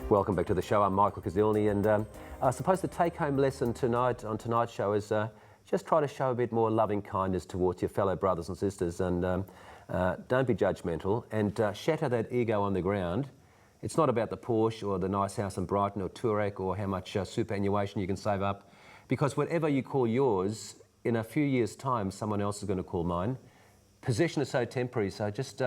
Welcome back to the show. I'm Michael Kuzilny, and I suppose the take-home lesson tonight on tonight's show is just try to show a bit more loving kindness towards your fellow brothers and sisters, and don't be judgmental, and shatter that ego on the ground. It's not about the Porsche or the nice house in Brighton or Turek or how much superannuation you can save up, because whatever you call yours, in a few years' time, someone else is going to call mine. Possession is so temporary, so just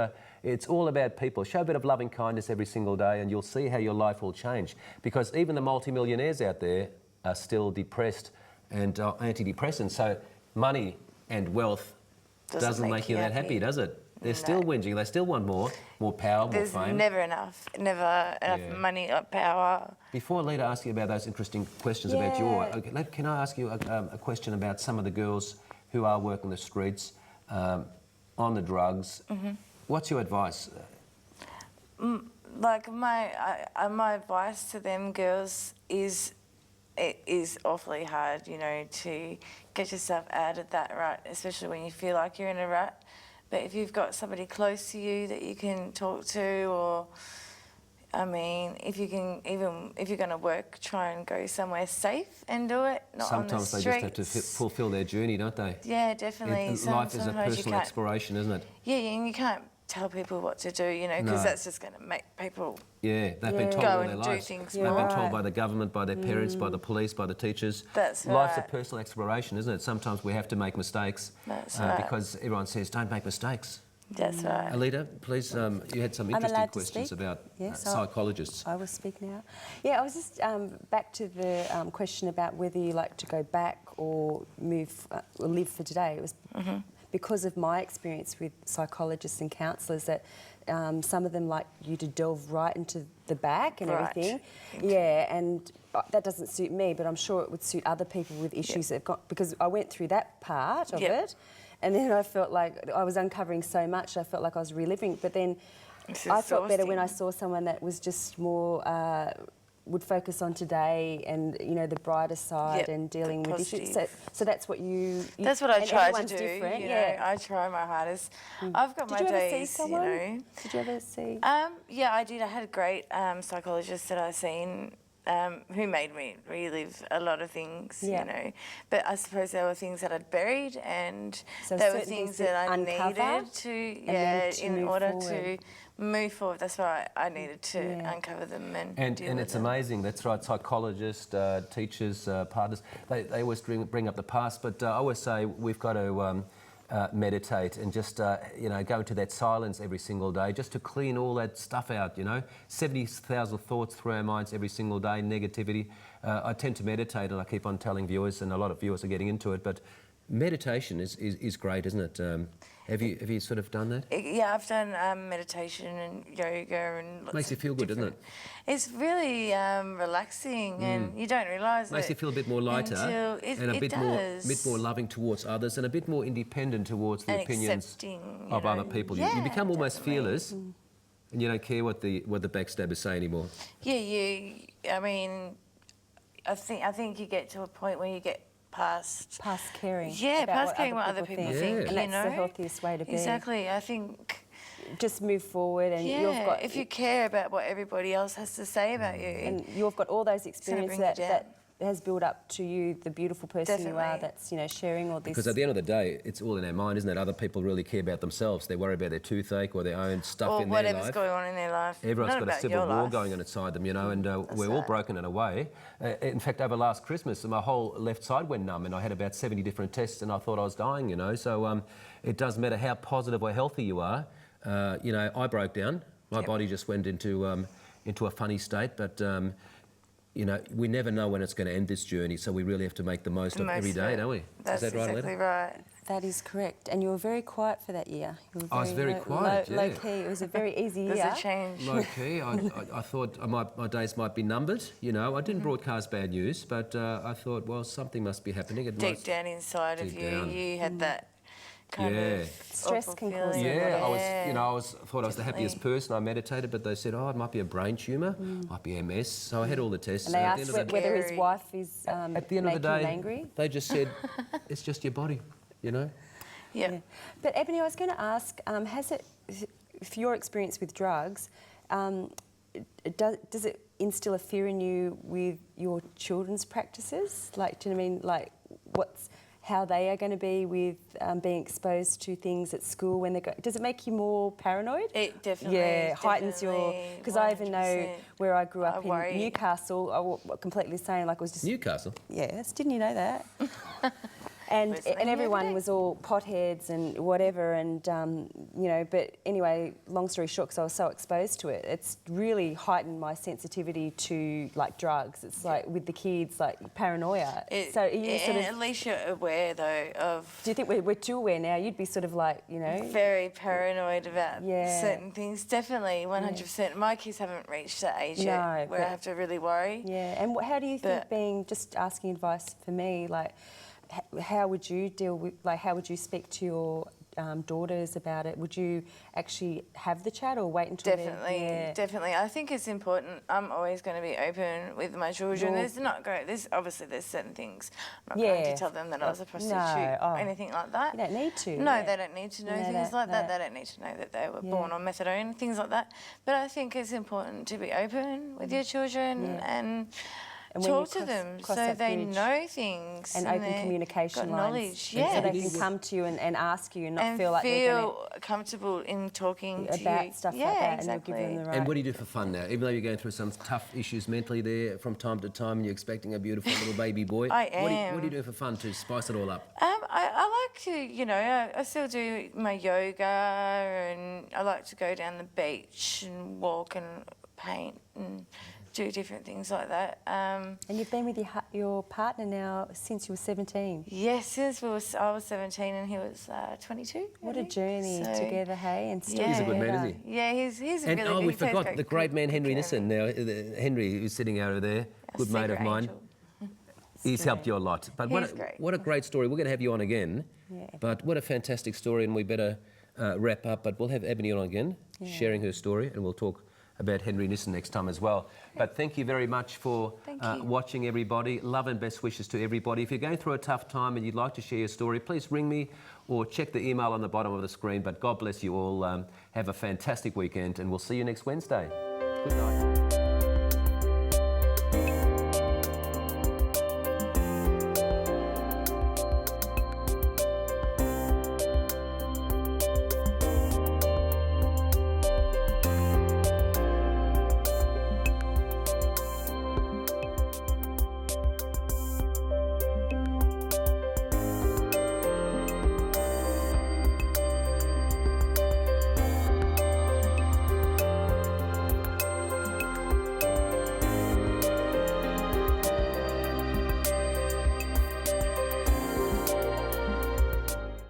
it's all about people. Show a bit of loving kindness every single day and you'll see how your life will change. Because even the multimillionaires out there are still depressed and antidepressants. So money and wealth doesn't make you that happy, does it? They're still whinging. They still want more power, more fame. There's never enough money or power. Before Lita asks you about those interesting questions about your... can I ask you a question about some of the girls who are working the streets, on the drugs? What's your advice? Like my advice to them girls is, it is awfully hard, you know, to get yourself out of that rut, especially when you feel like you're in a rut. But if you've got somebody close to you that you can talk to, or, I mean, if you can, even if you're going to work, try and go somewhere safe and do it, not on the streets. Sometimes they just have to fulfil their journey, don't they? Yeah, definitely. Life is a personal exploration, isn't it? Yeah, and you can't tell people what to do, you know, because that's just going to make people they've been told all their lives. They've been told by the government, by their parents, by the police, by the teachers. That's right. Life's a personal exploration, isn't it? Sometimes we have to make mistakes. That's right. Because everyone says, don't make mistakes. That's right. Alita, please, you had some interesting questions about psychologists. I will speak now. Yeah, I was just back to the question about whether you like to go back or move or live for today. It was because of my experience with psychologists and counsellors that some of them like you to delve right into the back and everything. Yeah, and that doesn't suit me, but I'm sure it would suit other people with issues that have got, because I went through that part of it. And then I felt like I was uncovering so much, I felt like I was reliving. But then I felt better when I saw someone that was just more, would focus on today and, you know, the brighter side and dealing with issues. So that's what you... That's what I try to do. Different. You know, I try my hardest. I've got my days, Did you ever see someone? You know. Did you ever see... yeah, I did. I had a great psychologist that I seen who made me relive a lot of things, you know. But I suppose there were things that I'd buried, and there were things that I needed to, in order to move forward. That's why I needed to uncover them and deal with it's them. amazing. That's right. Psychologists, teachers, partners, they always bring up the past, but I always say we've got to meditate and just, you know, go into that silence every single day just to clean all that stuff out, you know. 70,000 thoughts through our minds every single day, negativity. I tend to meditate, and I keep on telling viewers, and a lot of viewers are getting into it, but meditation is great, isn't it? Have you sort of done that? Yeah, I've done meditation and yoga and lots Makes you feel good, doesn't it? It's really relaxing, and you don't realise it. Makes you feel a bit more lighter and a bit more loving towards others, and a bit more independent towards the opinions of other people. You become almost fearless, and you don't care what the backstabbers say anymore. Yeah, I mean, I think you get to a point where you get past caring. Yeah, past caring what other people think. And that's the healthiest way to be. Exactly. I think just move forward, and you've got, if you care about what everybody else has to say about you, and you've got all those experiences that has built up to you, the beautiful person you are. That's, you know, sharing all this. Because at the end of the day, it's all in our mind, isn't it? Other people really care about themselves. They worry about their toothache or their own stuff in their life. Or whatever's going on in their life. Everyone's got a civil war going on inside them, you know, and we're all broken in a way. In fact, over last Christmas, my whole left side went numb, and I had about 70 different tests, and I thought I was dying, you know. So it doesn't matter how positive or healthy you are. You know, I broke down. My body just went into a funny state, but... you know, we never know when it's going to end, this journey, so we really have to make the most of every day, don't we? That's Is that right, exactly right. That is correct. And you were very quiet for that year. I was very quiet, low key. It was a very easy year. There's a change. Low key. I thought my days might be numbered, you know. I didn't broadcast bad news, but I thought, well, something must be happening. Deep down inside of you, you had that kind of stress can cause it. I thought I was the happiest person. I meditated, but they said, oh, it might be a brain tumour, might be MS. So I had all the tests. And they asked whether his wife is at the end of the day, angry. They just said, it's just your body, you know. Yeah. But Ebony, I was going to ask, has it, for your experience with drugs, does it instill a fear in you with your children's practices? Like, do you know what I mean? Like, how they are going to be with being exposed to things at school when they go? Does it make you more paranoid? It definitely, yeah, heightens your. Because I even know 100%. where I grew up worry. in Newcastle, I was completely the same. Like, it was just Newcastle? yes. Didn't you know that? And everyone was all potheads and whatever, and you know. But anyway, long story short, because I was so exposed to it, it's really heightened my sensitivity to like drugs. It's like with the kids, like paranoia. So you sort of, at least you're aware though of. do you think we're too aware now? You'd be sort of like, you know, Very paranoid about Yeah. certain things. Definitely, 100%. My kids haven't reached that age yet No, where I have to really worry. yeah. And how do you think But- being, just asking advice for me, like how would you deal with, like how would you speak to your daughters about it? Would you actually have the chat or wait until Definitely, they're... definitely. I think it's important. I'm always going to be open with my children. Well- There's obviously there's certain things. I'm not going Yeah. to tell them that I was a prostitute No, or anything like that. You don't need to. No, yeah. they don't need to know No, things like that. no. They don't need to know that they were born on methadone, things like that. But I think it's important to be open with your children and And when you talk to them cross so that they bridge, know things and they've open communication got lines. knowledge. So Yeah, they can come to you and ask you and not and feel like they're going comfortable in talking to to about you. stuff Yeah, like that, exactly. and you'll give them the right... And what do you do for fun now? Even though you're going through some tough issues mentally there from time to time and you're expecting a beautiful little baby boy. I What do you am. do for fun to spice it all up? I like to, you know, I still do my yoga, and I like to go down the beach and walk and paint and do different things like that. And you've been with your partner now since you were 17. Yes, since I was 17 and he was 22. What I a think. journey So, together, hey? And still He's a good man, together. isn't he? Yeah, he's a And really good. we he takes forgot the great man Henry care of Nissen. me. Now, Henry, who's sitting over there, Our good mate of secret mine. angel. He's helped you a lot. But He's great. what a great story. We're going to have you on again. Yeah. But what a fantastic story, and we better wrap up. But we'll have Ebony on again, sharing her story, and we'll talk about Henry Nissen next time as well. But thank you very much for watching, everybody. Love and best wishes to everybody. If you're going through a tough time and you'd like to share your story, please ring me or check the email on the bottom of the screen. But God bless you all. Have a fantastic weekend, and we'll see you next Wednesday. Good night.